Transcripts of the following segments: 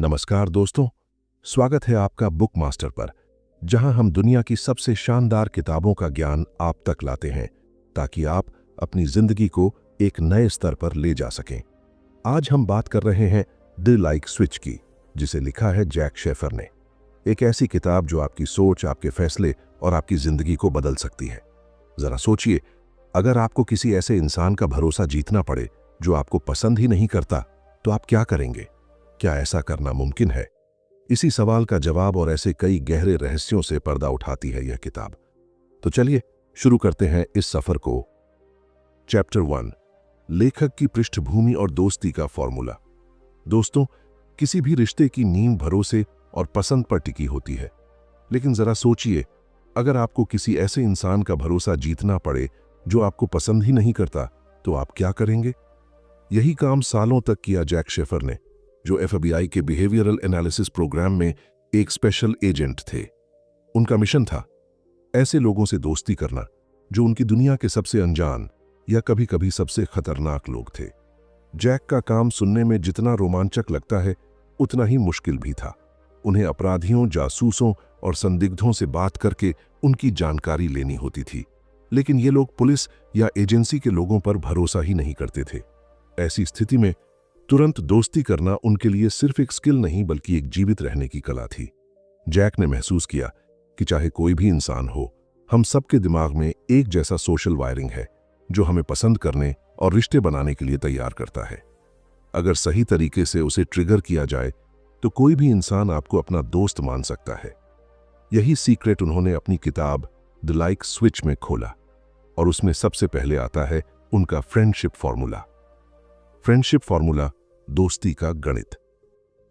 नमस्कार दोस्तों, स्वागत है आपका बुक मास्टर पर, जहां हम दुनिया की सबसे शानदार किताबों का ज्ञान आप तक लाते हैं ताकि आप अपनी जिंदगी को एक नए स्तर पर ले जा सकें। आज हम बात कर रहे हैं द लाइक स्विच की, जिसे लिखा है जैक शेफर ने। एक ऐसी किताब जो आपकी सोच, आपके फैसले और आपकी जिंदगी को बदल सकती है। जरा सोचिए, अगर आपको किसी ऐसे इंसान का भरोसा जीतना पड़े जो आपको पसंद ही नहीं करता, तो आप क्या करेंगे? क्या ऐसा करना मुमकिन है? इसी सवाल का जवाब और ऐसे कई गहरे रहस्यों से पर्दा उठाती है यह किताब। तो चलिए शुरू करते हैं इस सफर को। चैप्टर 1, लेखक की पृष्ठभूमि और दोस्ती का फॉर्मूला। दोस्तों, किसी भी रिश्ते की नींव भरोसे और पसंद पर टिकी होती है। लेकिन जरा सोचिए, अगर आपको किसी ऐसे इंसान का भरोसा जीतना पड़े जो आपको पसंद ही नहीं करता, तो आप क्या करेंगे? यही काम सालों तक किया जैक शेफर ने, जो FBI के बिहेवियरल एनालिसिस प्रोग्राम में एक स्पेशल एजेंट थे। उनका मिशन था ऐसे लोगों से दोस्ती करना जो उनकी दुनिया के सबसे अनजान या कभी कभी सबसे खतरनाक लोग थे। जैक का काम सुनने में जितना रोमांचक लगता है, उतना ही मुश्किल भी था। उन्हें अपराधियों, जासूसों और संदिग्धों से बात करके उनकी जानकारी लेनी होती थी। लेकिन ये लोग पुलिस या एजेंसी के लोगों पर भरोसा ही नहीं करते थे। ऐसी स्थिति में तुरंत दोस्ती करना उनके लिए सिर्फ एक स्किल नहीं, बल्कि एक जीवित रहने की कला थी। जैक ने महसूस किया कि चाहे कोई भी इंसान हो, हम सबके दिमाग में एक जैसा सोशल वायरिंग है जो हमें पसंद करने और रिश्ते बनाने के लिए तैयार करता है। अगर सही तरीके से उसे ट्रिगर किया जाए तो कोई भी इंसान आपको अपना दोस्त मान सकता है। यही सीक्रेट उन्होंने अपनी किताब द लाइक स्विच में खोला, और उसमें सबसे पहले आता है उनका फ्रेंडशिप फॉर्मूला। फ्रेंडशिप फॉर्मूला, दोस्ती का गणित।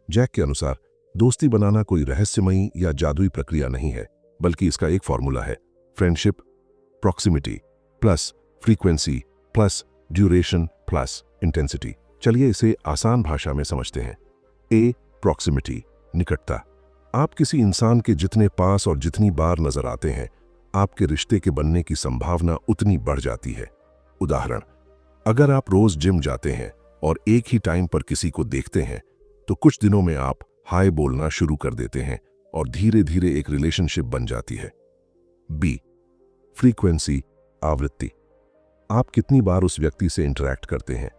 जैक के अनुसार दोस्ती बनाना कोई रहस्यमयी या जादुई प्रक्रिया नहीं है, बल्कि इसका एक फॉर्मूला है। Friendship proximity plus frequency plus duration plus intensity. चलिए इसे आसान भाषा में समझते हैं। ए, प्रॉक्सिमिटी, निकटता। आप किसी इंसान के जितने पास और जितनी बार नजर आते हैं, आपके रिश्ते के बनने की संभावना उतनी बढ़ जाती है। उदाहरण, अगर आप रोज जिम जाते हैं और एक ही टाइम पर किसी को देखते हैं, तो कुछ दिनों में आप हाय बोलना शुरू कर देते हैं और धीरे धीरे एक रिलेशनशिप बन जाती है। बी, फ्रीक्वेंसी, आवृत्ति। आप कितनी बार उस व्यक्ति से इंटरैक्ट करते हैं।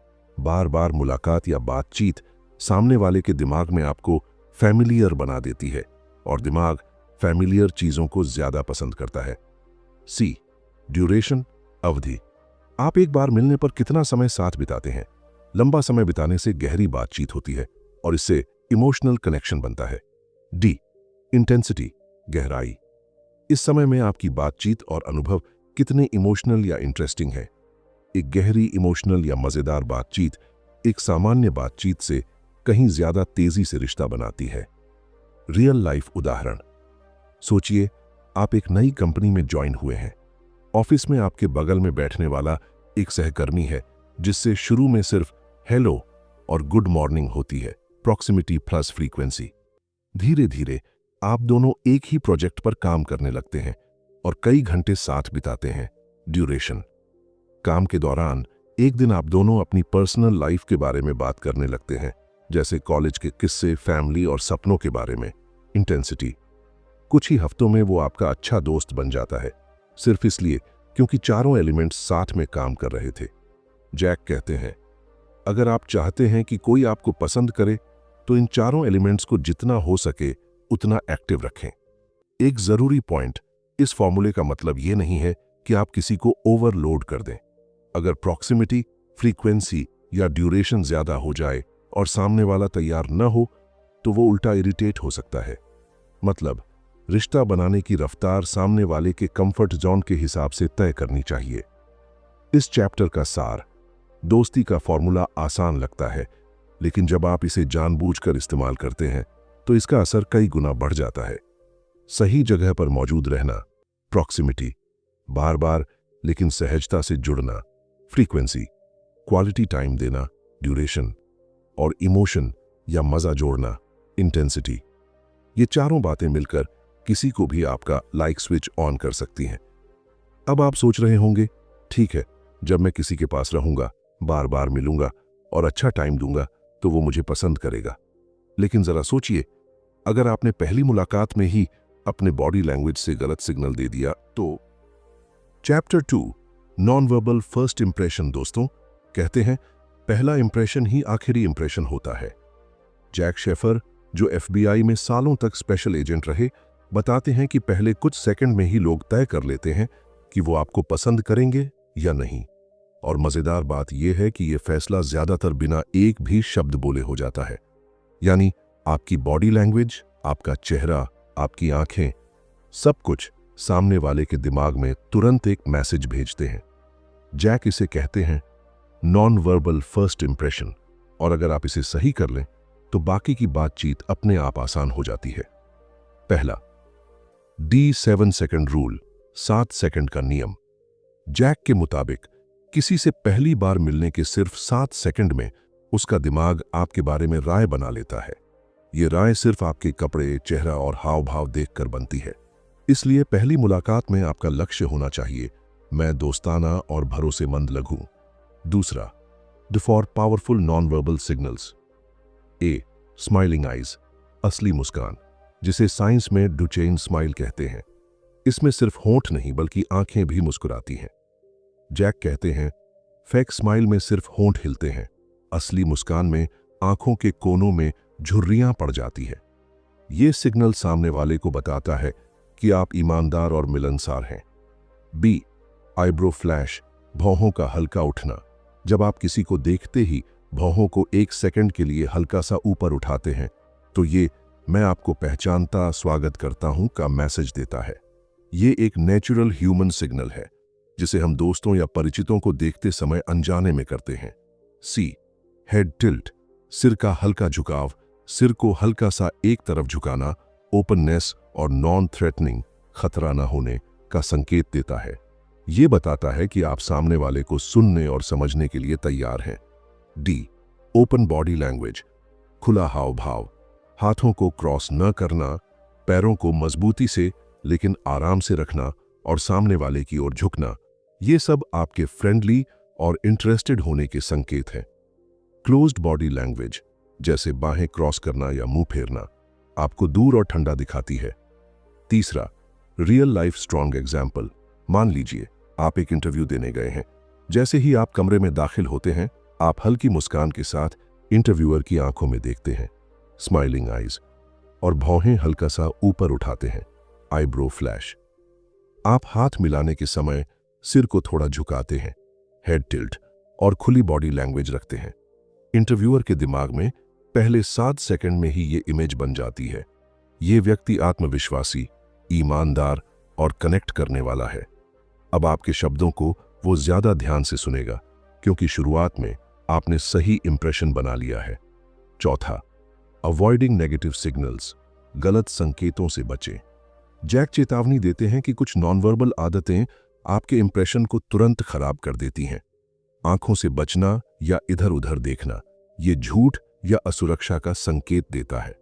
बार बार मुलाकात या बातचीत सामने वाले के दिमाग में आपको फैमिलियर बना देती है, और दिमाग फैमिलियर चीजों को ज्यादा पसंद करता है। सी, ड्यूरेशन, अवधि। आप एक बार मिलने पर कितना समय साथ बिताते हैं। लंबा समय बिताने से गहरी बातचीत होती है और इससे इमोशनल कनेक्शन बनता है। डी, इंटेंसिटी, गहराई। इस समय में आपकी बातचीत और अनुभव कितने इमोशनल या इंटरेस्टिंग है। एक गहरी इमोशनल या मजेदार बातचीत एक सामान्य बातचीत से कहीं ज्यादा तेजी से रिश्ता बनाती है। रियल लाइफ उदाहरण, सोचिए आप एक नई कंपनी में ज्वाइन हुए हैं। ऑफिस में आपके बगल में बैठने वाला एक सहकर्मी है जिससे शुरू में सिर्फ हेलो और गुड मॉर्निंग होती है। Proximity plus frequency. धीरे धीरे आप दोनों एक ही प्रोजेक्ट पर काम करने लगते हैं और कई घंटे साथ बिताते हैं। ड्यूरेशन, काम के दौरान एक दिन आप दोनों अपनी पर्सनल लाइफ के बारे में बात करने लगते हैं, जैसे कॉलेज के किस्से, फैमिली और सपनों के बारे में। इंटेंसिटी, कुछ ही हफ्तों में वो आपका अच्छा दोस्त बन जाता है, सिर्फ इसलिए क्योंकि चारों एलिमेंट्स साथ में काम कर रहे थे। जैक कहते हैं, अगर आप चाहते हैं कि कोई आपको पसंद करे, तो इन चारों एलिमेंट्स को जितना हो सके उतना एक्टिव रखें। एक जरूरी पॉइंट, इस फॉर्मूले का मतलब ये नहीं है कि आप किसी को ओवरलोड कर दें। अगर प्रॉक्सिमिटी, फ्रीक्वेंसी या ड्यूरेशन ज्यादा हो जाए और सामने वाला तैयार न हो, तो वो उल्टा इरिटेट हो सकता है। मतलब, रिश्ता बनाने की रफ्तार सामने वाले के कंफर्ट जोन के हिसाब से तय करनी चाहिए। इस चैप्टर का सार, दोस्ती का फॉर्मूला आसान लगता है, लेकिन जब आप इसे जानबूझकर इस्तेमाल करते हैं तो इसका असर कई गुना बढ़ जाता है। सही जगह पर मौजूद रहना, प्रॉक्सिमिटी, बार बार लेकिन सहजता से जुड़ना। फ्रीक्वेंसी, क्वालिटी टाइम देना। ड्यूरेशन, और इमोशन या मजा जोड़ना। इंटेंसिटी। ये चारों बातें मिलकर किसी को भी आपका लाइक स्विच ऑन कर सकती हैं। अब आप सोच रहे होंगे, ठीक है, जब मैं किसी के पास रहूंगा, बार बार मिलूंगा और अच्छा टाइम दूंगा, तो वो मुझे पसंद करेगा। लेकिन जरा सोचिए, अगर आपने पहली मुलाकात में ही अपने बॉडी लैंग्वेज से गलत सिग्नल दे दिया तो। Chapter 2, non verbal first impression. दोस्तों, कहते हैं पहला इंप्रेशन ही आखिरी इंप्रेशन होता है। जैक शेफर, जो एफबीआई में सालों तक स्पेशल एजेंट रहे, बताते हैं कि पहले कुछ सेकंड में ही लोग तय कर लेते हैं कि वो आपको पसंद करेंगे या नहीं। और मजेदार बात यह है कि यह फैसला ज्यादातर बिना एक भी शब्द बोले हो जाता है। यानी आपकी बॉडी लैंग्वेज, आपका चेहरा, आपकी आंखें, सब कुछ सामने वाले के दिमाग में तुरंत एक मैसेज भेजते हैं। जैक इसे कहते हैं नॉन वर्बल फर्स्ट इंप्रेशन, और अगर आप इसे सही कर लें तो बाकी की बातचीत अपने आप आसान हो जाती है। पहला, D7 सेकंड रूल, 7 सेकंड का नियम। जैक के मुताबिक किसी से पहली बार मिलने के सिर्फ 7 सेकंड में उसका दिमाग आपके बारे में राय बना लेता है। ये राय सिर्फ आपके कपड़े, चेहरा और हाव भाव देखकर बनती है। इसलिए पहली मुलाकात में आपका लक्ष्य होना चाहिए, मैं दोस्ताना और भरोसेमंद लगूं। दूसरा, the for powerful non verbal signals. A, smiling eyes, असली मुस्कान, जिसे साइंस में डुचेन स्माइल कहते हैं। इसमें सिर्फ होंठ नहीं बल्कि आंखें भी मुस्कुराती हैं। जैक कहते हैं फेक स्माइल में सिर्फ होंठ हिलते हैं, असली मुस्कान में आंखों के कोनों में झुर्रियां पड़ जाती है। ये सिग्नल सामने वाले को बताता है कि आप ईमानदार और मिलनसार हैं। बी, आईब्रो फ्लैश, भौहों का हल्का उठना। जब आप किसी को देखते ही भौहों को 1 सेकंड के लिए हल्का सा ऊपर उठाते हैं तो ये मैं आपको पहचानता, स्वागत करता हूं का मैसेज देता है। ये एक नेचुरल ह्यूमन सिग्नल है जिसे हम दोस्तों या परिचितों को देखते समय अनजाने में करते हैं। सी, हेड टिल्ट, सिर का हल्का झुकाव, सिर को हल्का सा एक तरफ झुकाना ओपननेस और नॉन थ्रेटनिंग, खतरा न होने का संकेत देता है। ये बताता है कि आप सामने वाले को सुनने और समझने के लिए तैयार हैं। डी, ओपन बॉडी लैंग्वेज, खुला हाव भाव, हाथों को क्रॉस न करना, पैरों को मजबूती से लेकिन आराम से रखना और सामने वाले की ओर झुकना, ये सब आपके फ्रेंडली और इंटरेस्टेड होने के संकेत हैं। क्लोज्ड बॉडी लैंग्वेज, जैसे बाहें क्रॉस करना या मुंह फेरना, आपको दूर और ठंडा दिखाती है। तीसरा, रियल लाइफ स्ट्रॉन्ग एग्जाम्पल। मान लीजिए आप एक इंटरव्यू देने गए हैं। जैसे ही आप कमरे में दाखिल होते हैं, आप हल्की मुस्कान के साथ इंटरव्यूअर की आंखों में देखते हैं, स्माइलिंग आईज, और भौहें हल्का सा ऊपर उठाते हैं, आईब्रो फ्लैश। आप हाथ मिलाने के समय सिर को थोड़ा झुकाते हैं, हेड टिल्ट, और खुली बॉडी लैंग्वेज रखते हैं। इंटरव्यूअर के दिमाग में पहले 7 सेकंड में ही ये इमेज बन जाती है। ये व्यक्ति आत्मविश्वासी, ईमानदार और कनेक्ट करने वाला है। अब आपके शब्दों को वो ज्यादा ध्यान से सुनेगा क्योंकि शुरुआत में आपने सही इंप्रेशन बना लिया है। चौथा, अवॉइडिंग नेगेटिव सिग्नल्स, गलत संकेतों से बचें। जैक चेतावनी देते हैं कि कुछ नॉनवर्बल आदतें आपके इंप्रेशन को तुरंत खराब कर देती हैं। आंखों से बचना या इधर उधर देखना, ये झूठ या असुरक्षा का संकेत देता है।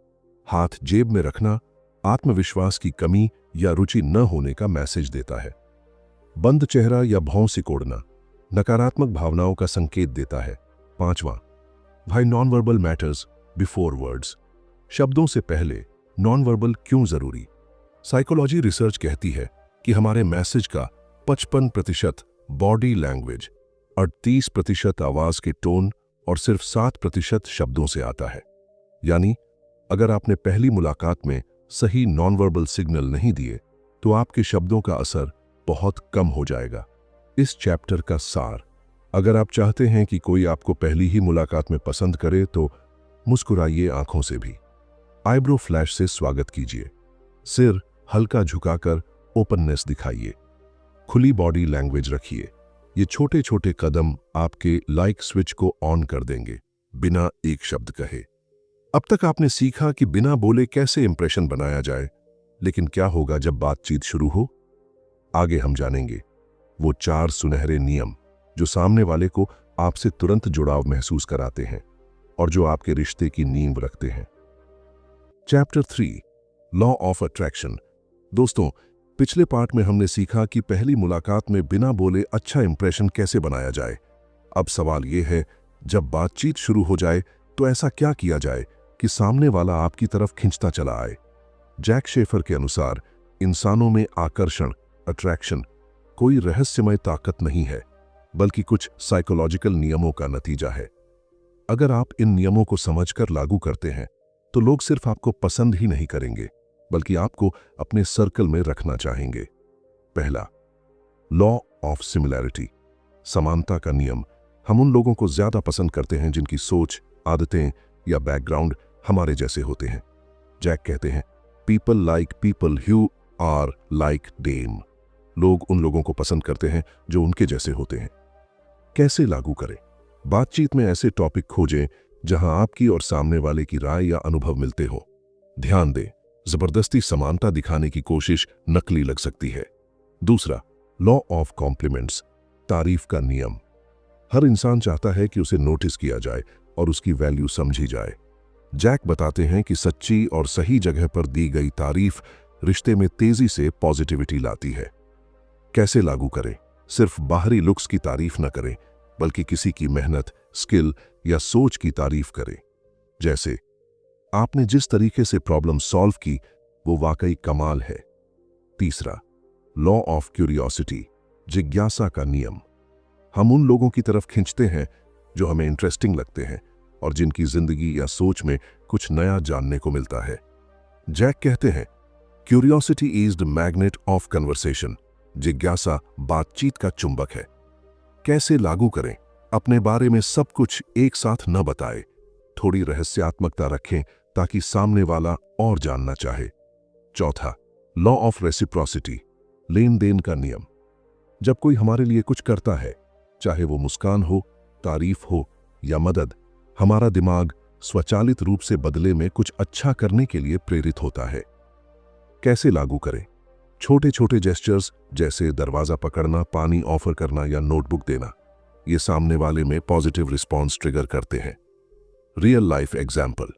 हाथ जेब में रखना आत्मविश्वास की कमी या रुचि न होने का मैसेज देता है। बंद चेहरा या भौं सिकोड़ना नकारात्मक भावनाओं का संकेत देता है। पांचवां, भाई non verbal matters before words, शब्दों से पहले नॉन वर्बल क्यों जरूरी। साइकोलॉजी रिसर्च कहती है कि हमारे मैसेज का 55% बॉडी लैंग्वेज, 38% आवाज के टोन और सिर्फ 7% शब्दों से आता है। यानी अगर आपने पहली मुलाकात में सही नॉन वर्बल सिग्नल नहीं दिए तो आपके शब्दों का असर बहुत कम हो जाएगा। इस चैप्टर का सार, अगर आप चाहते हैं कि कोई आपको पहली ही मुलाकात में पसंद करे तो मुस्कुराइए आंखों से भी, आईब्रो फ्लैश से स्वागत कीजिए, सिर हल्का झुकाकर ओपननेस दिखाइए, खुली बॉडी लैंग्वेज रखिए। ये छोटे छोटे कदम आपके लाइक स्विच को ऑन कर देंगे बिना एक शब्द कहे। अब तक आपने सीखा कि बिना बोले कैसे इंप्रेशन बनाया जाए, लेकिन क्या होगा जब बातचीत शुरू हो? आगे हम जानेंगे वो 4 सुनहरे नियम जो सामने वाले को आपसे तुरंत जुड़ाव महसूस कराते हैं और जो आपके रिश्ते की नींव रखते हैं। Chapter 3, law of attraction. दोस्तों, पिछले पार्ट में हमने सीखा कि पहली मुलाकात में बिना बोले अच्छा इंप्रेशन कैसे बनाया जाए। अब सवाल यह है, जब बातचीत शुरू हो जाए तो ऐसा क्या किया जाए कि सामने वाला आपकी तरफ खिंचता चला आए। जैक शेफर के अनुसार इंसानों में आकर्षण, अट्रैक्शन, कोई रहस्यमय ताकत नहीं है, बल्कि कुछ साइकोलॉजिकल नियमों का नतीजा है। अगर आप इन नियमों को समझकर लागू करते हैं तो लोग सिर्फ आपको पसंद ही नहीं करेंगे, बल्कि आपको अपने सर्कल में रखना चाहेंगे। पहला, लॉ ऑफ सिमिलैरिटी, समानता का नियम। हम उन लोगों को ज्यादा पसंद करते हैं जिनकी सोच, आदतें या बैकग्राउंड हमारे जैसे होते हैं। जैक कहते हैं, people like people who are like them. लोग उन लोगों को पसंद करते हैं जो उनके जैसे होते हैं। कैसे लागू करें? बातचीत में ऐसे टॉपिक खोजें जहां आपकी और सामने वाले की राय या अनुभव मिलते हो। ध्यान दें, जबरदस्ती समानता दिखाने की कोशिश नकली लग सकती है। दूसरा, लॉ ऑफ कॉम्प्लीमेंट्स, तारीफ का नियम। हर इंसान चाहता है कि उसे नोटिस किया जाए और उसकी वैल्यू समझी जाए। जैक बताते हैं कि सच्ची और सही जगह पर दी गई तारीफ रिश्ते में तेजी से पॉजिटिविटी लाती है। कैसे लागू करें? सिर्फ बाहरी लुक्स की तारीफ न करें, बल्कि किसी की मेहनत, स्किल या सोच की तारीफ करें। जैसे, आपने जिस तरीके से प्रॉब्लम सॉल्व की वो वाकई कमाल है। तीसरा, लॉ ऑफ क्यूरियोसिटी, जिज्ञासा का नियम। हम उन लोगों की तरफ खींचते हैं जो हमें इंटरेस्टिंग लगते हैं और जिनकी जिंदगी या सोच में कुछ नया जानने को मिलता है। जैक कहते हैं, curiosity is the magnet of conversation. जिज्ञासा बातचीत का चुंबक है। कैसे लागू करें? अपने बारे में सब कुछ एक साथ न बताएं, थोड़ी रहस्यात्मकता रखें ताकि सामने वाला और जानना चाहे। चौथा, लॉ ऑफ रेसिप्रोसिटी, लेन देन का नियम। जब कोई हमारे लिए कुछ करता है, चाहे वो मुस्कान हो, तारीफ हो या मदद, हमारा दिमाग स्वचालित रूप से बदले में कुछ अच्छा करने के लिए प्रेरित होता है। कैसे लागू करें? छोटे छोटे जेस्चर्स जैसे दरवाजा पकड़ना, पानी ऑफर करना या नोटबुक देना, ये सामने वाले में पॉजिटिव रिस्पॉन्स ट्रिगर करते हैं। रियल लाइफ एग्जाम्पल,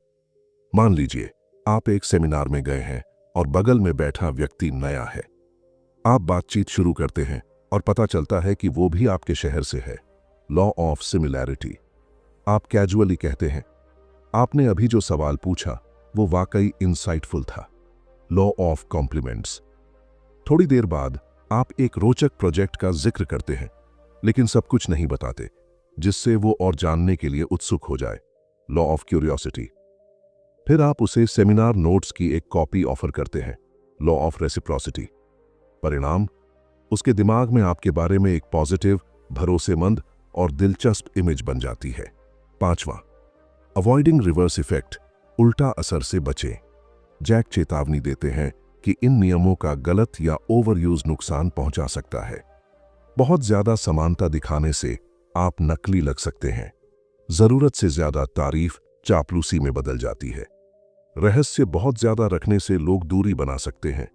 मान लीजिए आप एक सेमिनार में गए हैं और बगल में बैठा व्यक्ति नया है। आप बातचीत शुरू करते हैं और पता चलता है कि वो भी आपके शहर से है। लॉ ऑफ सिमिलैरिटी, आप कैजुअली कहते हैं, आपने अभी जो सवाल पूछा वो वाकई इंसाइटफुल था। लॉ ऑफ कॉम्प्लीमेंट्स, थोड़ी देर बाद आप एक रोचक प्रोजेक्ट का जिक्र करते हैं, लेकिन सब कुछ नहीं बताते, जिससे वो और जानने के लिए उत्सुक हो जाए। लॉ ऑफ क्यूरियोसिटी, फिर आप उसे सेमिनार नोट्स की एक कॉपी ऑफर करते हैं। लॉ ऑफ रेसिप्रोसिटी, परिणाम, उसके दिमाग में आपके बारे में एक पॉजिटिव, भरोसेमंद और दिलचस्प इमेज बन जाती है। पांचवा, अवॉइडिंग रिवर्स इफेक्ट, उल्टा असर से बचें। जैक चेतावनी देते हैं कि इन नियमों का गलत या ओवरयूज नुकसान पहुंचा सकता है। बहुत ज्यादा समानता दिखाने से आप नकली लग सकते हैं। जरूरत से ज्यादा तारीफ चापलूसी में बदल जाती है। रहस्य बहुत ज्यादा रखने से लोग दूरी बना सकते हैं।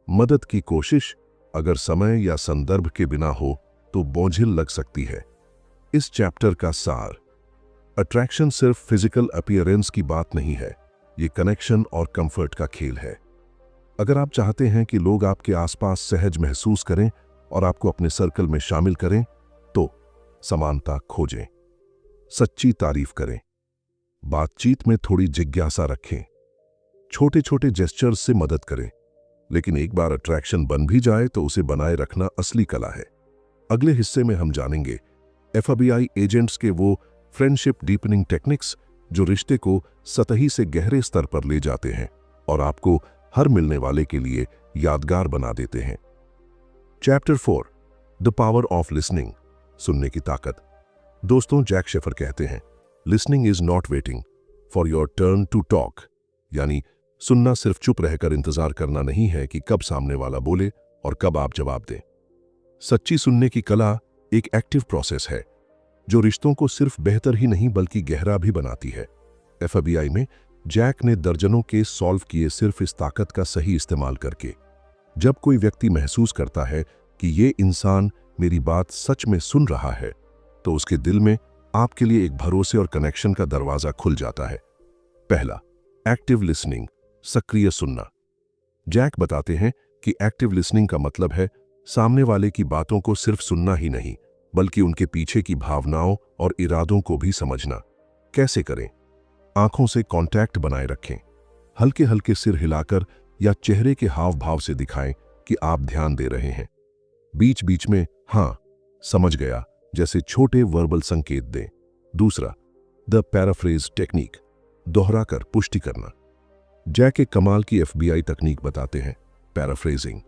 मदद की कोशिश अगर समय या संदर्भ के बिना हो तो बोझिल लग सकती है। इस चैप्टर का सार, अट्रैक्शन सिर्फ फिजिकल अपीयरेंस की बात नहीं है, ये कनेक्शन और कंफर्ट का खेल है। अगर आप चाहते हैं कि लोग आपके आसपास सहज महसूस करें और आपको अपने सर्कल में शामिल करें, तो समानता खोजें, सच्ची तारीफ करें, बातचीत में थोड़ी जिज्ञासा रखें, छोटे छोटे जेस्चर्स से मदद करें, लेकिन एक बार अट्रैक्शन बन भी जाए तो उसे बनाए रखना असली कला है। अगले हिस्से में हम जानेंगे FBI एजेंट्स के वो फ्रेंडशिप डीपनिंग टेक्निक्स जो रिश्ते को सतही से गहरे स्तर पर ले जाते हैं और आपको हर मिलने वाले के लिए यादगार बना देते हैं। Chapter 4, the power of listening, सुनने की ताकत। दोस्तों, जैक शेफर कहते हैं, listening is not waiting for your turn to talk, यानी सुनना सिर्फ चुप रहकर इंतजार करना नहीं है कि कब सामने वाला बोले और कब आप जवाब दें। सच्ची सुनने की कला एक एक्टिव प्रोसेस है जो रिश्तों को सिर्फ बेहतर ही नहीं बल्कि गहरा भी बनाती है। FBI में जैक ने दर्जनों केस सॉल्व किए सिर्फ इस ताकत का सही इस्तेमाल करके। जब कोई व्यक्ति महसूस करता है कि ये इंसान मेरी बात सच में सुन रहा है, तो उसके दिल में आपके लिए एक भरोसे और कनेक्शन का दरवाजा खुल जाता है। पहला, एक्टिव लिसनिंग, सक्रिय सुनना। जैक बताते हैं कि एक्टिव लिसनिंग का मतलब है सामने वाले की बातों को सिर्फ सुनना ही नहीं, बल्कि उनके पीछे की भावनाओं और इरादों को भी समझना। कैसे करें? आंखों से कांटेक्ट बनाए रखें। हल्के हल्के सिर हिलाकर या चेहरे के हाव भाव से दिखाएं कि आप ध्यान दे रहे हैं। बीच बीच में हाँ, समझ गया जैसे छोटे वर्बल संकेत दें। दूसरा, द पैराफ्रेज टेक्निक, दोहराकर पुष्टि करना। जैक एक कमाल की एफबीआई तकनीक बताते हैं, पैराफ्रेजिंग।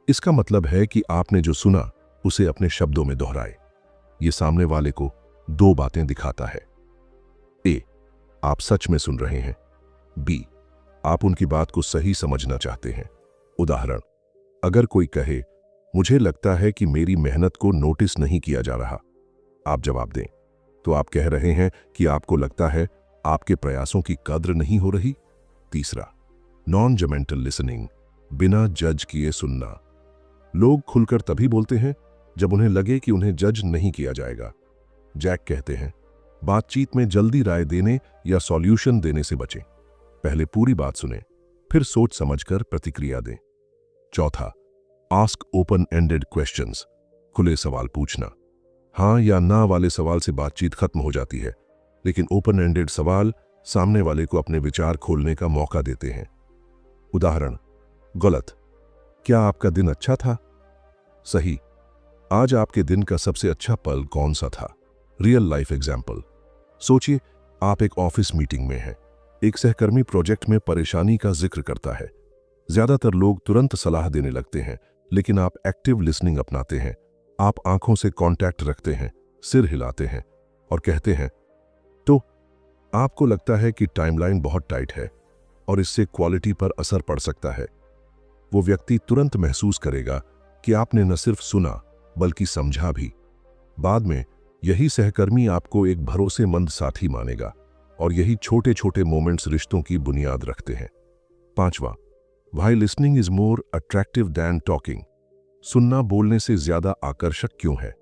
इसका मतलब है कि आपने जो सुना उसे अपने शब्दों में दोहराए। ये सामने वाले को दो बातें दिखाता है। ए, आप सच में सुन रहे हैं। बी, आप उनकी बात को सही समझना चाहते हैं। उदाहरण, अगर कोई कहे, मुझे लगता है कि मेरी मेहनत को नोटिस नहीं किया जा रहा, आप जवाब दें, तो आप कह रहे हैं कि आपको लगता है आपके प्रयासों की कद्र नहीं हो रही। तीसरा, नॉन जजमेंटल लिसनिंग, बिना जज किए सुनना। लोग खुलकर तभी बोलते हैं जब उन्हें लगे कि उन्हें जज नहीं किया जाएगा। जैक कहते हैं, बातचीत में जल्दी राय देने या सॉल्यूशन देने से बचें। पहले पूरी बात सुनें, फिर सोच समझकर प्रतिक्रिया दें। चौथा, आस्क ओपन एंडेड क्वेश्चंस, खुले सवाल पूछना। हाँ या ना वाले सवाल से बातचीत खत्म हो जाती है, लेकिन ओपन एंडेड सवाल सामने वाले को अपने विचार खोलने का मौका देते हैं। उदाहरण, गलत, क्या आपका दिन अच्छा था? सही, आज आपके दिन का सबसे अच्छा पल कौन सा था? रियल लाइफ एग्जाम्पल, सोचिए आप एक ऑफिस मीटिंग में हैं। एक सहकर्मी प्रोजेक्ट में परेशानी का जिक्र करता है। ज्यादातर लोग तुरंत सलाह देने लगते हैं, लेकिन आप एक्टिव लिसनिंग अपनाते हैं। आप आंखों से कांटेक्ट रखते हैं, सिर हिलाते हैं और कहते हैं, तो आपको लगता है कि टाइमलाइन बहुत टाइट है और इससे क्वालिटी पर असर पड़ सकता है। वो व्यक्ति तुरंत महसूस करेगा कि आपने न सिर्फ सुना बल्कि समझा भी। बाद में यही सहकर्मी आपको एक भरोसेमंद साथी मानेगा और यही छोटे छोटे मोमेंट्स रिश्तों की बुनियाद रखते हैं। पांचवा, why listening is more attractive than talking, सुनना बोलने से ज्यादा आकर्षक क्यों है?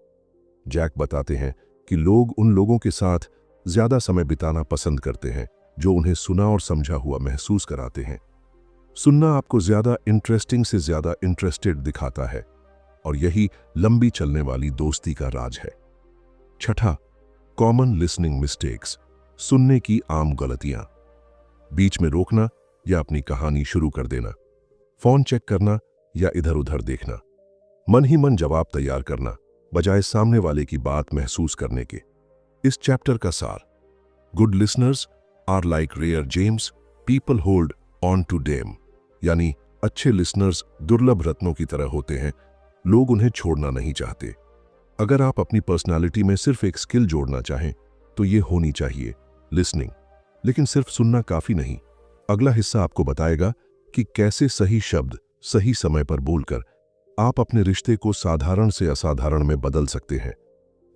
जैक बताते हैं कि लोग उन लोगों के साथ ज्यादा समय बिताना पसंद करते हैं जो उन्हें सुना और समझा हुआ महसूस कराते हैं। सुनना आपको ज्यादा इंटरेस्टिंग से ज्यादा इंटरेस्टेड दिखाता है और यही लंबी चलने वाली दोस्ती का राज है। छठा, कॉमन लिसनिंग मिस्टेक्स, सुनने की आम गलतियां। बीच में रोकना या अपनी कहानी शुरू कर देना, फोन चेक करना या इधर उधर देखना, मन ही मन जवाब तैयार करना बजाय सामने वाले की बात महसूस करने के। इस चैप्टर का सार, good listeners are like rare gems, people hold on to them, यानी अच्छे लिसनर्स दुर्लभ रत्नों की तरह होते हैं, लोग उन्हें छोड़ना नहीं चाहते। अगर आप अपनी पर्सनालिटी में सिर्फ एक स्किल जोड़ना चाहें तो ये होनी चाहिए, लिसनिंग। लेकिन सिर्फ सुनना काफी नहीं। अगला हिस्सा आपको बताएगा कि कैसे सही शब्द सही समय पर बोलकर आप अपने रिश्ते को साधारण से असाधारण में बदल सकते हैं।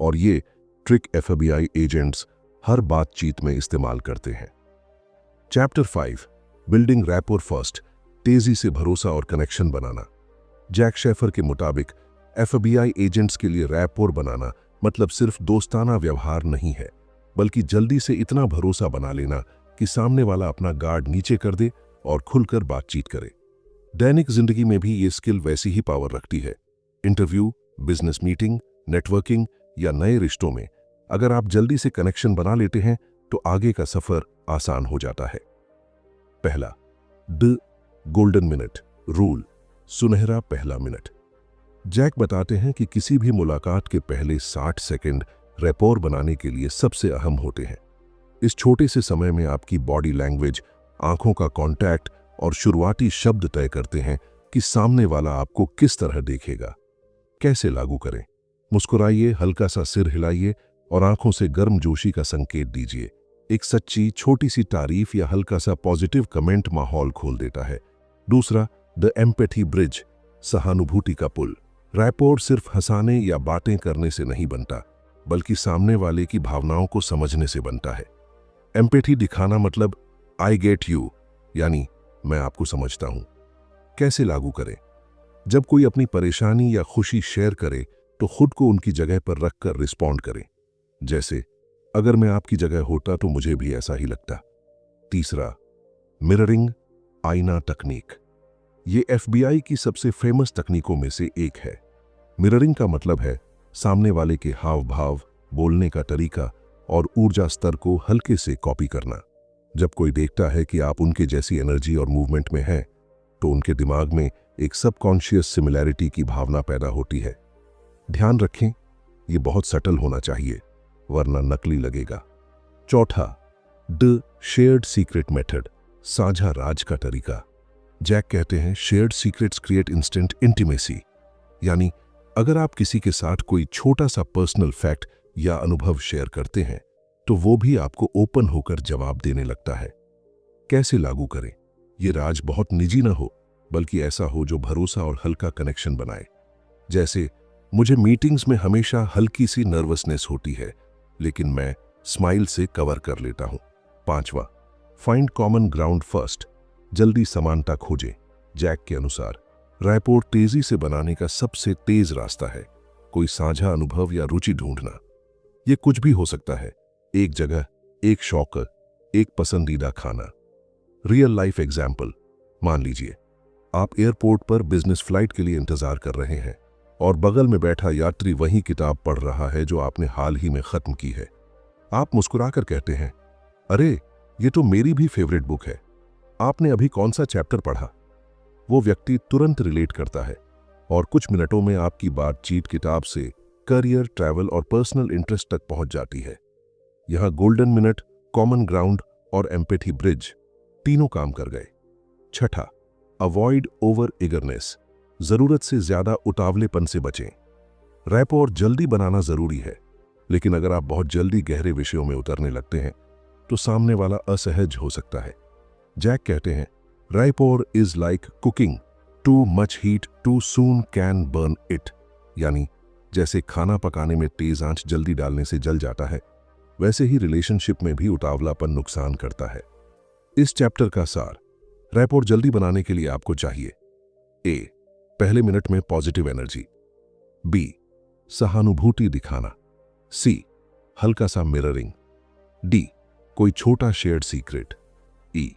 और ये ट्रिक एफबीआई एजेंट्स हर बातचीत में इस्तेमाल करते हैं। चैप्टर 5, बिल्डिंग रैपोर फर्स्ट, तेजी से भरोसा और कनेक्शन बनाना। जैक शेफर के मुताबिक एफबीआई एजेंट्स के लिए रैपोर बनाना मतलब सिर्फ दोस्ताना व्यवहार नहीं है, बल्कि जल्दी से इतना भरोसा बना लेना कि सामने वाला अपना गार्ड नीचे कर दे और खुलकर बातचीत करे। दैनिक जिंदगी में भी ये स्किल वैसी ही पावर रखती है। इंटरव्यू, बिजनेस मीटिंग, नेटवर्किंग या नए रिश्तों में अगर आप जल्दी से कनेक्शन बना लेते हैं तो आगे का सफर आसान हो जाता है। पहला, द गोल्डन मिनट रूल, सुनहरा पहला मिनट। जैक बताते हैं कि किसी भी मुलाकात के पहले 60 सेकंड रैपोर बनाने के लिए सबसे अहम होते हैं। इस छोटे से समय में आपकी बॉडी लैंग्वेज, आंखों का कांटेक्ट और शुरुआती शब्द तय करते हैं कि सामने वाला आपको किस तरह देखेगा। कैसे लागू करें? मुस्कुराइए, हल्का सा सिर हिलाइए और आंखों से गर्मजोशी का संकेत दीजिए। एक सच्ची छोटी सी तारीफ या हल्का सा पॉजिटिव कमेंट माहौल खोल देता है। दूसरा, द एम्पैथी ब्रिज, सहानुभूति का पुल। रैपोर सिर्फ हंसाने या बातें करने से नहीं बनता, बल्कि सामने वाले की भावनाओं को समझने से बनता है। एम्पैथी दिखाना मतलब आई गेट यू, यानी मैं आपको समझता हूं। कैसे लागू करें? जब कोई अपनी परेशानी या खुशी शेयर करे तो खुद को उनकी जगह पर रखकर रिस्पॉन्ड करें। जैसे, अगर मैं आपकी जगह होता तो मुझे भी ऐसा ही लगता। तीसरा, मिररिंग, आईना तकनीक। ये एफबीआई की सबसे फेमस तकनीकों में से एक है। मिररिंग का मतलब है सामने वाले के हाव भाव, बोलने का तरीका और ऊर्जा स्तर को हल्के से कॉपी करना। जब कोई देखता है कि आप उनके जैसी एनर्जी और मूवमेंट में हैं, तो उनके दिमाग में एक सबकॉन्शियस सिमिलैरिटी की भावना पैदा होती है। ध्यान रखें, ये बहुत सटल होना चाहिए, वरना नकली लगेगा। चौथा, द शेयर्ड सीक्रेट मेथड, साझा राज का तरीका। जैक कहते हैं shared secrets create instant intimacy, यानी अगर आप किसी के साथ कोई छोटा सा पर्सनल फैक्ट या अनुभव शेयर करते हैं तो वो भी आपको ओपन होकर जवाब देने लगता है। कैसे लागू करें? ये राज बहुत निजी ना हो, बल्कि ऐसा हो जो भरोसा और हल्का कनेक्शन बनाए। जैसे, मुझे मीटिंग्स में हमेशा हल्की सी नर्वसनेस होती है, लेकिन मैं स्माइल से कवर कर लेता हूं। पांचवा, फाइंड कॉमन ग्राउंड फर्स्ट, जल्दी समानता खोजें। जैक के अनुसार रैपोर्ट तेजी से बनाने का सबसे तेज रास्ता है कोई साझा अनुभव या रुचि ढूंढना। ये कुछ भी हो सकता है, एक जगह, एक शौक, एक पसंदीदा खाना। रियल लाइफ एग्जाम्पल, मान लीजिए आप एयरपोर्ट पर बिजनेस फ्लाइट के लिए इंतजार कर रहे हैं और बगल में बैठा यात्री वही किताब पढ़ रहा है जो आपने हाल ही में खत्म की है। आप मुस्कुराकर कहते हैं, अरे ये तो मेरी भी फेवरेट बुक है, आपने अभी कौन सा चैप्टर पढ़ा? वो व्यक्ति तुरंत रिलेट करता है और कुछ मिनटों में आपकी बातचीत किताब से करियर, ट्रैवल और पर्सनल इंटरेस्ट तक पहुंच जाती है। यहां गोल्डन मिनट, कॉमन ग्राउंड और एम्पैथी ब्रिज तीनों काम कर गए। छठा, अवॉइड ओवर इगरनेस, जरूरत से ज्यादा उतावलेपन से बचें। रैपोर्ट जल्दी बनाना जरूरी है, लेकिन अगर आप बहुत जल्दी गहरे विषयों में उतरने लगते हैं तो सामने वाला असहज हो सकता है। जैक कहते हैं rapport is like cooking, too much heat too soon can burn it, यानी जैसे खाना पकाने में तेज आंच जल्दी डालने से जल जाता है, वैसे ही रिलेशनशिप में भी उतावलापन नुकसान करता है। इस चैप्टर का सार, रैपोर जल्दी बनाने के लिए आपको चाहिए: ए, पहले मिनट में पॉजिटिव एनर्जी, बी, सहानुभूति दिखाना, सी, हल्का सा मिररिंग, डी, कोई छोटा शेयर्ड सीक्रेट, ई,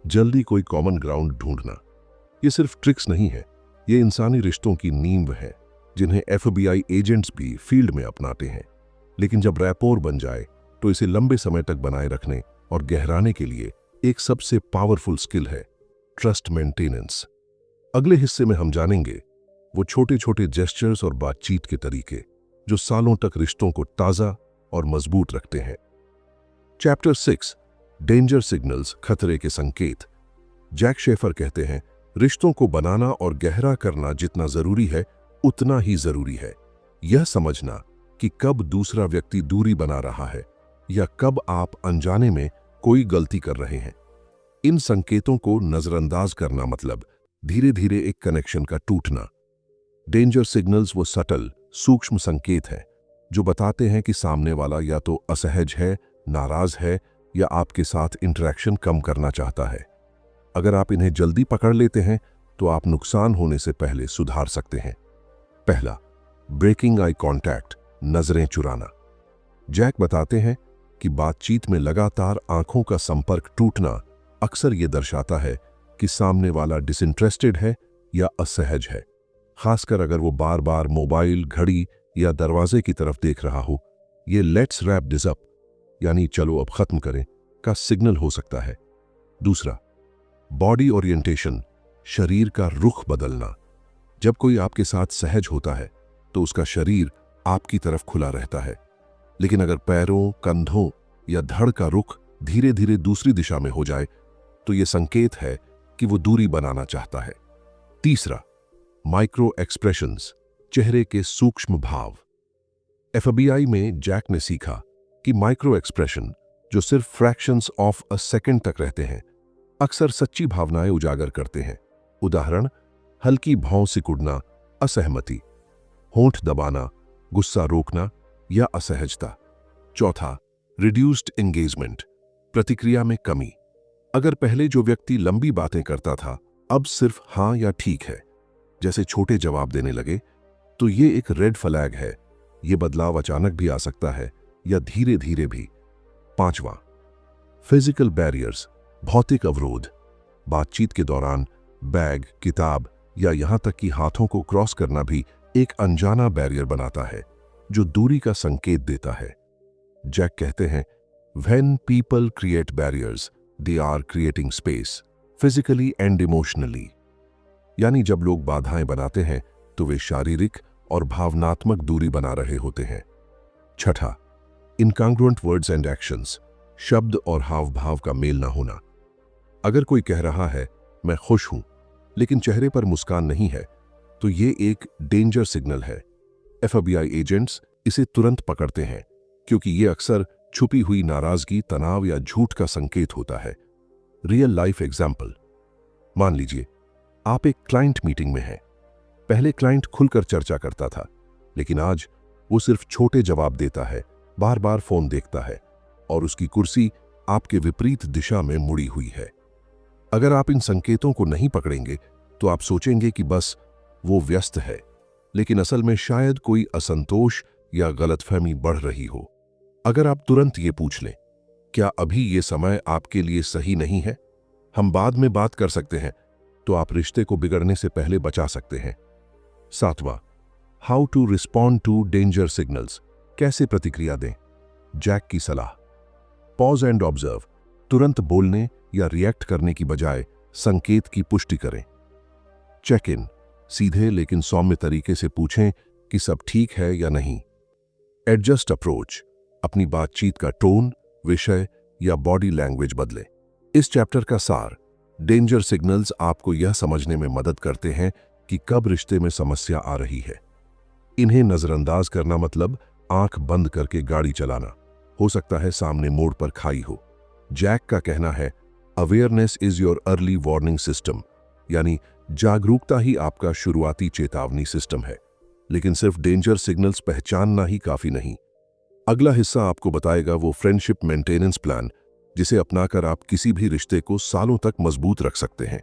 जल्दी कोई कॉमन ग्राउंड ढूंढना। ये सिर्फ ट्रिक्स नहीं है, ये इंसानी रिश्तों की नींव है जिन्हें FBI एजेंट्स भी फील्ड में अपनाते हैं। लेकिन जब रैपोर बन जाए तो इसे लंबे समय तक बनाए रखने और गहराने के लिए एक सबसे पावरफुल स्किल है ट्रस्ट मेंटेनेंस। अगले हिस्से में हम जानेंगे वो छोटे छोटे जेस्चर्स और बातचीत के तरीके जो सालों तक रिश्तों को ताजा और मजबूत रखते हैं। चैप्टर 6, डेंजर सिग्नल्स, खतरे के संकेत। जैक शेफर कहते हैं रिश्तों को बनाना और गहरा करना जितना जरूरी है उतना ही जरूरी है यह समझना कि कब दूसरा व्यक्ति दूरी बना रहा है या कब आप अनजाने में कोई गलती कर रहे हैं। इन संकेतों को नजरअंदाज करना मतलब धीरे धीरे एक कनेक्शन का टूटना। डेंजर सिग्नल्स वो सटल, सूक्ष्म संकेत हैं जो बताते हैं कि सामने वाला या तो असहज है, नाराज है या आपके साथ इंटरेक्शन कम करना चाहता है। अगर आप इन्हें जल्दी पकड़ लेते हैं तो आप नुकसान होने से पहले सुधार सकते हैं। पहला, ब्रेकिंग आई कांटेक्ट, नजरें चुराना। जैक बताते हैं कि बातचीत में लगातार आंखों का संपर्क टूटना अक्सर ये दर्शाता है कि सामने वाला डिसइंटरेस्टेड है या असहज है, खासकर अगर वो बार बार मोबाइल, घड़ी या दरवाजे की तरफ देख रहा हो। ये लेट्स रैप दिस अप, यानी चलो अब खत्म करें, का सिग्नल हो सकता है। दूसरा, बॉडी ओरिएंटेशन, शरीर का रुख बदलना। जब कोई आपके साथ सहज होता है तो उसका शरीर आपकी तरफ खुला रहता है, लेकिन अगर पैरों, कंधों या धड़ का रुख धीरे धीरे दूसरी दिशा में हो जाए तो यह संकेत है कि वो दूरी बनाना चाहता है। तीसरा, माइक्रो एक्सप्रेशंस, चेहरे के सूक्ष्म भाव। FBI में जैक ने सीखा कि माइक्रो एक्सप्रेशन, जो सिर्फ फ्रैक्शंस ऑफ अ सेकंड तक रहते हैं, अक्सर सच्ची भावनाएं उजागर करते हैं। उदाहरण, हल्की भौं सिकुड़ना, असहमति, होंठ दबाना, गुस्सा रोकना या असहजता। चौथा, रिड्यूस्ड एंगेजमेंट, प्रतिक्रिया में कमी। अगर पहले जो व्यक्ति लंबी बातें करता था अब सिर्फ हाँ या ठीक है जैसे छोटे जवाब देने लगे, तो ये एक रेड फ्लैग है। ये बदलाव अचानक भी आ सकता है या धीरे धीरे भी। पांचवा, फिजिकल बैरियर्स, भौतिक अवरोध। बातचीत के दौरान बैग, किताब या यहां तक कि हाथों को क्रॉस करना भी एक अनजाना बैरियर बनाता है जो दूरी का संकेत देता है। जैक कहते हैं, when people create barriers they are creating space physically and emotionally. यानी जब लोग बाधाएं बनाते हैं तो वे शारीरिक और भावनात्मक दूरी बना रहे होते हैं। छठा, इनकॉन्ग्रुएंट वर्ड्स एंड एक्शंस, शब्द और हाव भाव का मेल ना होना। अगर कोई कह रहा है मैं खुश हूं लेकिन चेहरे पर मुस्कान नहीं है, तो ये एक डेंजर सिग्नल है। एफबीआई एजेंट्स इसे तुरंत पकड़ते हैं क्योंकि ये अक्सर छुपी हुई नाराजगी, तनाव या झूठ का संकेत होता है। रियल लाइफ एग्जाम्पल, मान लीजिए आप एक क्लाइंट मीटिंग में हैं। पहले क्लाइंट खुलकर चर्चा करता था, लेकिन आज वो सिर्फ छोटे जवाब देता है, बार बार फोन देखता है और उसकी कुर्सी आपके विपरीत दिशा में मुड़ी हुई है। अगर आप इन संकेतों को नहीं पकड़ेंगे तो आप सोचेंगे कि बस वो व्यस्त है, लेकिन असल में शायद कोई असंतोष या गलतफहमी बढ़ रही हो। अगर आप तुरंत ये पूछ लें, क्या अभी ये समय आपके लिए सही नहीं है, हम बाद में बात कर सकते हैं, तो आप रिश्ते को बिगड़ने से पहले बचा सकते हैं। सातवां, how to respond to danger signals, कैसे प्रतिक्रिया दें। जैक की सलाह, पॉज एंड ऑब्जर्व, तुरंत बोलने या रिएक्ट करने की बजाय संकेत की पुष्टि करें। चेक इन, सीधे लेकिन सौम्य तरीके से पूछें कि सब ठीक है या नहीं। एडजस्ट अप्रोच, अपनी बातचीत का टोन, विषय या बॉडी लैंग्वेज बदलें। इस चैप्टर का सार, डेंजर सिग्नल्स आपको यह समझने में मदद करते हैं कि कब रिश्ते में समस्या आ रही है। इन्हें नजरअंदाज करना मतलब आंख बंद करके गाड़ी चलाना, हो सकता है सामने मोड़ पर खाई हो। जैक का कहना है, awareness is your early warning system, यानी जागरूकता ही आपका शुरुआती चेतावनी सिस्टम है। लेकिन सिर्फ डेंजर सिग्नल्स पहचानना ही काफी नहीं। अगला हिस्सा आपको बताएगा वो फ्रेंडशिप मेंटेनेंस प्लान जिसे अपनाकर आप किसी भी रिश्ते को सालों तक मजबूत रख सकते हैं।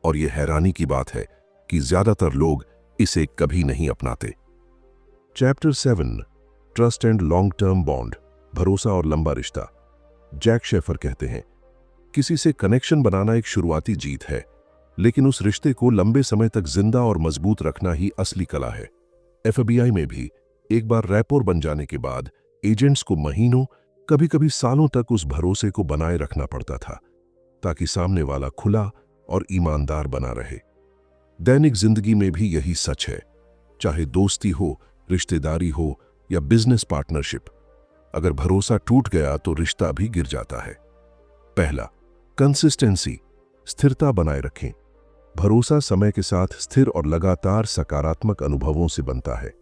और यह हैरानी की बात है कि ज्यादातर लोग इसे कभी नहीं अपनाते। Chapter 7, trust and long term bond, भरोसा और लंबा रिश्ता। जैक शेफर कहते हैं, किसी से कनेक्शन बनाना एक शुरुआती जीत है, लेकिन उस रिश्ते को लंबे समय तक जिंदा और मजबूत रखना ही असली कला है। एफबीआई में भी एक बार रैपोर बन जाने के बाद एजेंट्स को महीनों, कभी कभी सालों तक उस भरोसे को बनाए रखना पड़ता था, ताकि सामने वाला खुला और ईमानदार बना रहे। दैनिक जिंदगी में भी यही सच है, चाहे दोस्ती हो, रिश्तेदारी हो या बिजनेस पार्टनरशिप। अगर भरोसा टूट गया तो रिश्ता भी गिर जाता है। पहला, कंसिस्टेंसी, स्थिरता बनाए रखें। भरोसा समय के साथ स्थिर और लगातार सकारात्मक अनुभवों से बनता है।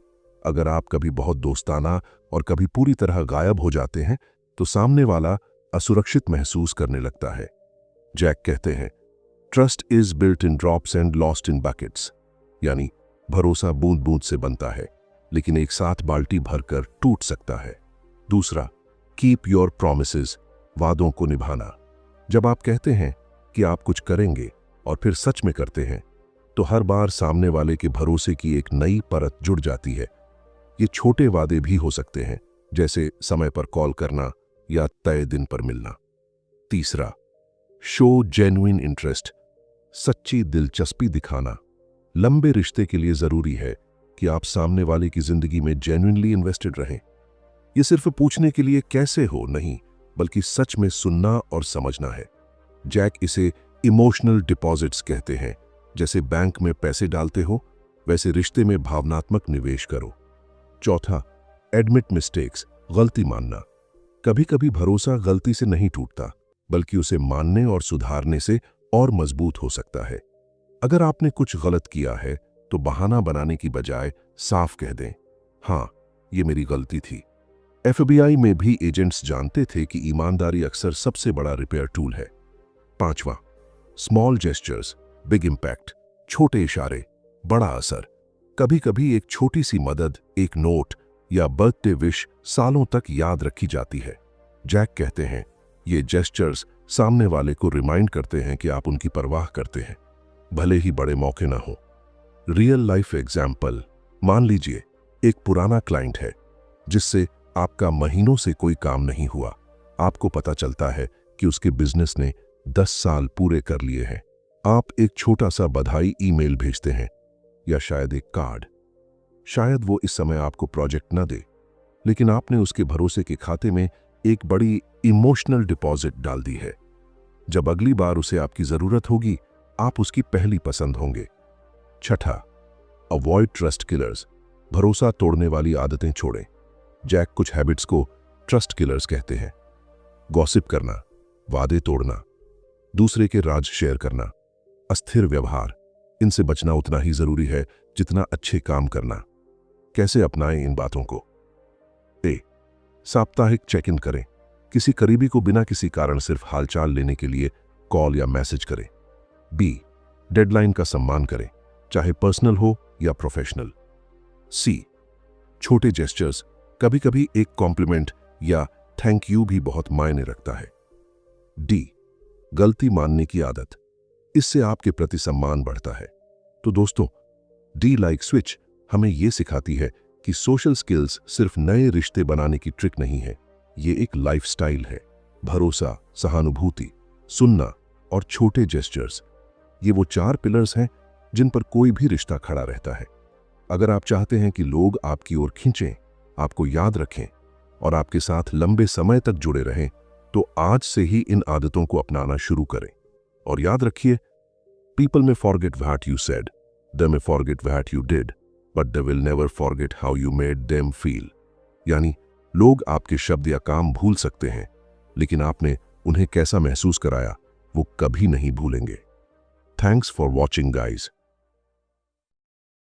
अगर आप कभी बहुत दोस्ताना और कभी पूरी तरह गायब हो जाते हैं तो सामने वाला असुरक्षित महसूस करने लगता है। जैक कहते हैं, trust is built in drops and lost in buckets, यानी भरोसा बूंद बूंद से बनता है, लेकिन एक साथ बाल्टी भरकर टूट सकता है। दूसरा, कीप योर प्रॉमिसेस, वादों को निभाना। जब आप कहते हैं कि आप कुछ करेंगे और फिर सच में करते हैं, तो हर बार सामने वाले के भरोसे की एक नई परत जुड़ जाती है। ये छोटे वादे भी हो सकते हैं, जैसे समय पर कॉल करना या तय दिन पर मिलना। तीसरा, शो जेन्युइन इंटरेस्ट, सच्ची दिलचस्पी दिखाना। लंबे रिश्ते के लिए जरूरी है कि आप सामने वाले की जिंदगी में जेन्युइनली इन्वेस्टेड रहें। ये सिर्फ पूछने के लिए कैसे हो नहीं, बल्कि सच में सुनना और समझना है। जैक इसे इमोशनल डिपॉजिट्स कहते हैं। जैसे बैंक में पैसे डालते हो, वैसे रिश्ते में भावनात्मक निवेश करो। चौथा, एडमिट मिस्टेक्स, गलती मानना। कभी कभी भरोसा गलती से नहीं टूटता, बल्कि उसे मानने और सुधारने से और मजबूत हो सकता है। अगर आपने कुछ गलत किया है तो बहाना बनाने की बजाय साफ कह दें, हाँ, ये मेरी गलती थी। एफबीआई में भी एजेंट्स जानते थे कि ईमानदारी अक्सर सबसे बड़ा रिपेयर टूल है। पांचवा, स्मॉल जेस्चर्स, बिग इंपैक्ट, छोटे इशारे, बड़ा असर। कभी कभी एक छोटी सी मदद, एक नोट या बर्थडे विश सालों तक याद रखी जाती है। जैक कहते हैं, ये जेस्चर्स सामने वाले को रिमाइंड करते हैं कि आप उनकी परवाह करते हैं, भले ही बड़े मौके ना हो। रियल लाइफ एग्जाम्पल, मान लीजिए एक पुराना क्लाइंट है जिससे आपका महीनों से कोई काम नहीं हुआ। आपको पता चलता है कि उसके बिजनेस ने 10 साल पूरे कर लिए हैं। आप एक छोटा सा बधाई ईमेल भेजते हैं या शायद एक कार्ड। शायद वो इस समय आपको प्रोजेक्ट न दे, लेकिन आपने उसके भरोसे के खाते में एक बड़ी इमोशनल डिपॉजिट डाल दी है। जब अगली बार उसे आपकी जरूरत होगी, आप उसकी पहली पसंद होंगे। छठा, अवॉइड ट्रस्ट किलर्स। भरोसा तोड़ने वाली आदतें छोड़ें। जैक कुछ हैबिट्स को ट्रस्ट किलर्स कहते हैं। गॉसिप करना, वादे तोड़ना, दूसरे के राज शेयर करना, अस्थिर व्यवहार, इनसे बचना उतना ही जरूरी है जितना अच्छे काम करना। कैसे अपनाएं इन बातों को? ए, साप्ताहिक चेक इन करें। किसी करीबी को बिना किसी कारण सिर्फ हालचाल लेने के लिए कॉल या मैसेज करें। बी, डेडलाइन का सम्मान करें, चाहे पर्सनल हो या प्रोफेशनल। सी, छोटे जेस्चर्स, कभी कभी एक कॉम्प्लीमेंट या थैंक यू भी बहुत मायने रखता है। डी, गलती मानने की आदत, इससे आपके प्रति सम्मान बढ़ता है। तो दोस्तों, डी लाइक स्विच हमें यह सिखाती है कि सोशल स्किल्स सिर्फ नए रिश्ते बनाने की ट्रिक नहीं है, ये एक लाइफस्टाइल है। भरोसा, सहानुभूति, सुनना और छोटे जेस्चर्स, ये वो 4 पिलर्स हैं जिन पर कोई भी रिश्ता खड़ा रहता है। अगर आप चाहते हैं कि लोग आपकी ओर खींचें, आपको याद रखें और आपके साथ लंबे समय तक जुड़े रहें, तो आज से ही इन आदतों को अपनाना शुरू करें। और याद रखिए, people may forget what you said, they may forget what you did, but they will never forget how you made them feel। यानी लोग आपके शब्द या काम भूल सकते हैं, लेकिन आपने उन्हें कैसा महसूस कराया वो कभी नहीं भूलेंगे। Thanks for watching guys.